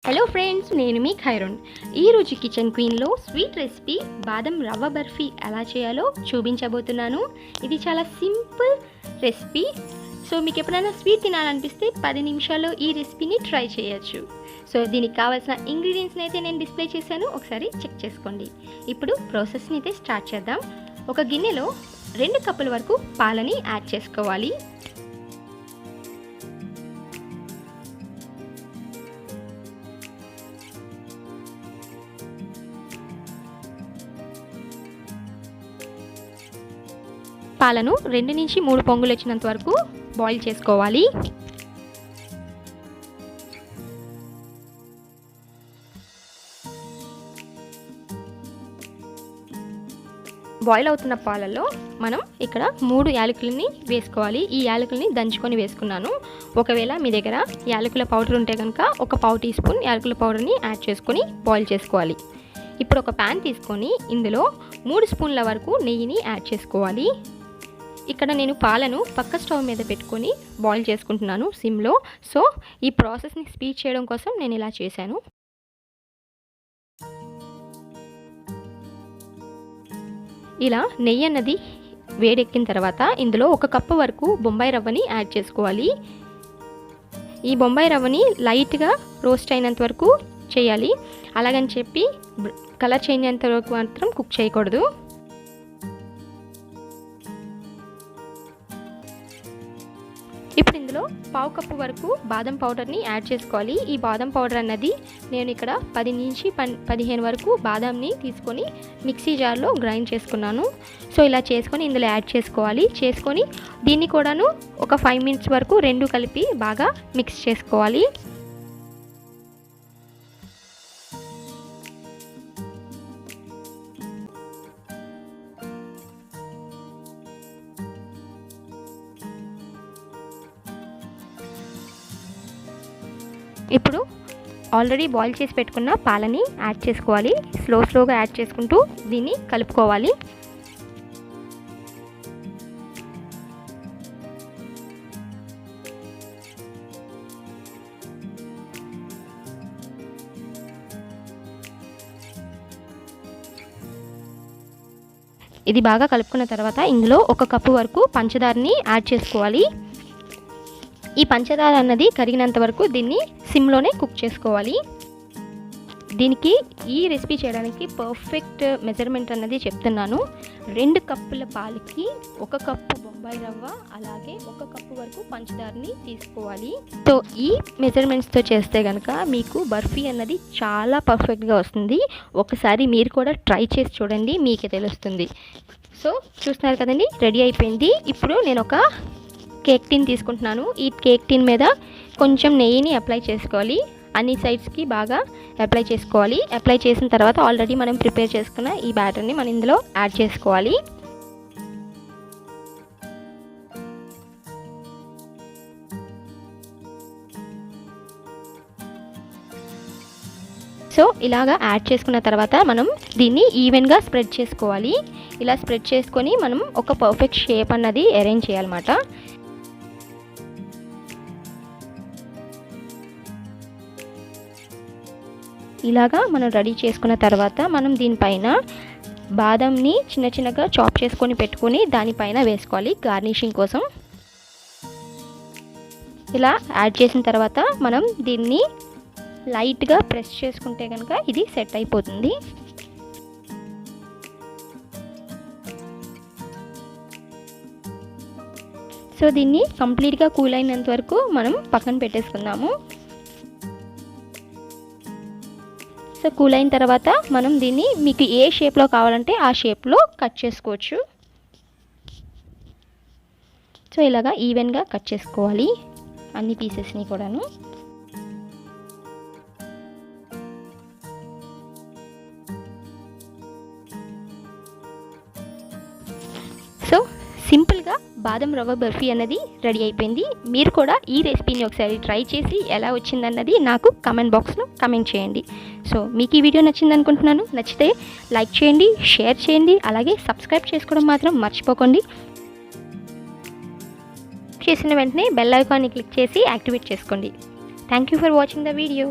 Hello friends, నేను మీ ఖైరోన్. ఈరోజు kitchen క్వీన్లో sweet recipe బాదం రవ్వ బర్ఫీ ఎలా చేయాలో చూపించబోతున్నాను. ఇది చాలా సింపుల్ రెసిపీ. సో మీకు ఎప్పుడైనా స్వీట్ తినాలనిపిస్తే 10 నిమిషాల్లో ఈ రెసిపీని ట్రై చేయొచ్చు. సో దీనికి కావాల్సిన ఇంగ్రీడియంట్స్ని అయితే నేను డిస్ప్లే చేశాను, ఒకసారి చెక్ చేసుకోండి. ఇప్పుడు ప్రాసెస్ని అయితే స్టార్ట్ చేద్దాం. ఒక గిన్నెలో 2 కప్పుల వరకు పాలని యాడ్ చేసుకోవాలి. పాలను 2 నుంచి 3 పొంగులు వచ్చినంత వరకు బాయిల్ చేసుకోవాలి. బాయిల్ అవుతున్న పాలల్లో మనం ఇక్కడ 3 యాలకులని వేసుకోవాలి. ఈ యాలకులని దంచుకొని వేసుకున్నాను. ఒకవేళ మీ దగ్గర యాలకుల పౌడర్ ఉంటే కనుక ఒక పావు టీ స్పూన్ యాలకుల పౌడర్ని యాడ్ చేసుకొని బాయిల్ చేసుకోవాలి. ఇప్పుడు ఒక ప్యాన్ తీసుకొని ఇందులో 3 స్పూన్ల వరకు నెయ్యిని యాడ్ చేసుకోవాలి. ఇక్కడ నేను పాలను పక్క స్టవ్ మీద పెట్టుకొని బాయిల్ చేసుకుంటున్నాను సిమ్లో. సో ఈ ప్రాసెస్ని స్పీడ్ చేయడం కోసం నేను ఇలా చేశాను. ఇలా నెయ్యి అన్నది వేడెక్కిన తర్వాత ఇందులో 1 కప్పు వరకు బొంబాయి రవ్వని యాడ్ చేసుకోవాలి. ఈ బొంబాయి రవ్వని లైట్గా రోస్ట్ అయినంత వరకు చేయాలి. అలాగని చెప్పి కలర్ చేంజ్ అయినంత వరకు మాత్రం కుక్ చేయకూడదు. ఇప్పుడు ఇందులో పావు కప్పు వరకు బాదం పౌడర్ని యాడ్ చేసుకోవాలి. ఈ బాదం పౌడర్ అన్నది నేను ఇక్కడ 10 నుంచి 15 వరకు బాదంని తీసుకొని మిక్సీ జార్లో గ్రైండ్ చేసుకున్నాను. సో ఇలా చేసుకొని ఇందులో యాడ్ చేసుకోవాలి. చేసుకొని దీన్ని కూడాను ఒక 5 మినిట్స్ వరకు రెండు కలిపి బాగా మిక్స్ చేసుకోవాలి. ఇప్పుడు ఆల్రెడీ బాయిల్ చేసి పెట్టుకున్న పాలని యాడ్ చేసుకోవాలి. స్లోగా యాడ్ చేసుకుంటూ దీన్ని కలుపుకోవాలి. ఇది బాగా కలుపుకున్న తర్వాత ఇందులో 1 కప్పు వరకు పంచదారని యాడ్ చేసుకోవాలి. ఈ పంచదార అన్నది కరిగినంత వరకు దీన్ని సిమ్లోనే కుక్ చేసుకోవాలి. దీనికి ఈ రెసిపీ చేయడానికి పర్ఫెక్ట్ మెజర్మెంట్ అన్నది చెప్తున్నాను. 2 కప్పుల పాలకి 1 కప్పు బొంబాయి రవ్వ అలాగే 1 కప్పు వరకు పంచదారని తీసుకోవాలి. సో ఈ మెజర్మెంట్స్తో చేస్తే కనుక మీకు బర్ఫీ అన్నది చాలా పర్ఫెక్ట్గా వస్తుంది. ఒకసారి మీరు కూడా ట్రై చేసి చూడండి, మీకే తెలుస్తుంది. సో చూస్తున్నారు కదండి, రెడీ అయిపోయింది. ఇప్పుడు నేను ఒక కేక్ టిన్ తీసుకుంటున్నాను. ఈ కేక్ టిన్ మీద కొంచెం నెయ్యిని అప్లై చేసుకోవాలి. అన్ని సైడ్స్కి బాగా అప్లై చేసుకోవాలి. అప్లై చేసిన తర్వాత ఆల్రెడీ మనం ప్రిపేర్ చేసుకున్న ఈ బ్యాటర్ని మనం ఇందులో యాడ్ చేసుకోవాలి. సో ఇలాగా యాడ్ చేసుకున్న తర్వాత మనం దీన్ని ఈవెన్గా స్ప్రెడ్ చేసుకోవాలి. ఇలా స్ప్రెడ్ చేసుకొని మనం ఒక పర్ఫెక్ట్ షేప్ అన్నది అరేంజ్ చేయాలన్నమాట. ఇలాగా మనం రెడీ చేసుకున్న తర్వాత మనం దీనిపైన బాదంని చిన్నగా చాప్ చేసుకొని పెట్టుకొని దానిపైన వేసుకోవాలి గార్నిషింగ్ కోసం. ఇలా యాడ్ చేసిన తర్వాత మనం దీన్ని లైట్గా ప్రెస్ చేసుకుంటే కనుక ఇది సెట్ అయిపోతుంది. సో దీన్ని కంప్లీట్గా కూల్ అయినంత వరకు మనం పక్కన పెట్టేసుకుందాము. సో కూల్ అయిన తర్వాత మనం దీన్ని మీకు ఏ షేప్లో కావాలంటే ఆ షేప్లో కట్ చేసుకోవచ్చు. సో ఇలాగా ఈవెన్గా కట్ చేసుకోవాలి అన్ని పీసెస్ని కూడాను. సో సింపుల్గా బాదం రవ్వ బర్ఫీ అన్నది రెడీ అయిపోయింది. మీరు కూడా ఈ రెసిపీని ఒకసారి ట్రై చేసి ఎలా వచ్చిందన్నది నాకు కమెంట్ బాక్స్లో కమెంట్ చేయండి. సో మీకు ఈ వీడియో నచ్చింది అనుకుంటున్నాను. నచ్చితే లైక్ చేయండి, షేర్ చేయండి, అలాగే సబ్స్క్రైబ్ చేసుకోవడం మాత్రం మర్చిపోకండి. చేసిన వెంటనే బెల్ ఐకాన్ని క్లిక్ చేసి యాక్టివేట్ చేసుకోండి. Thank you for watching the video.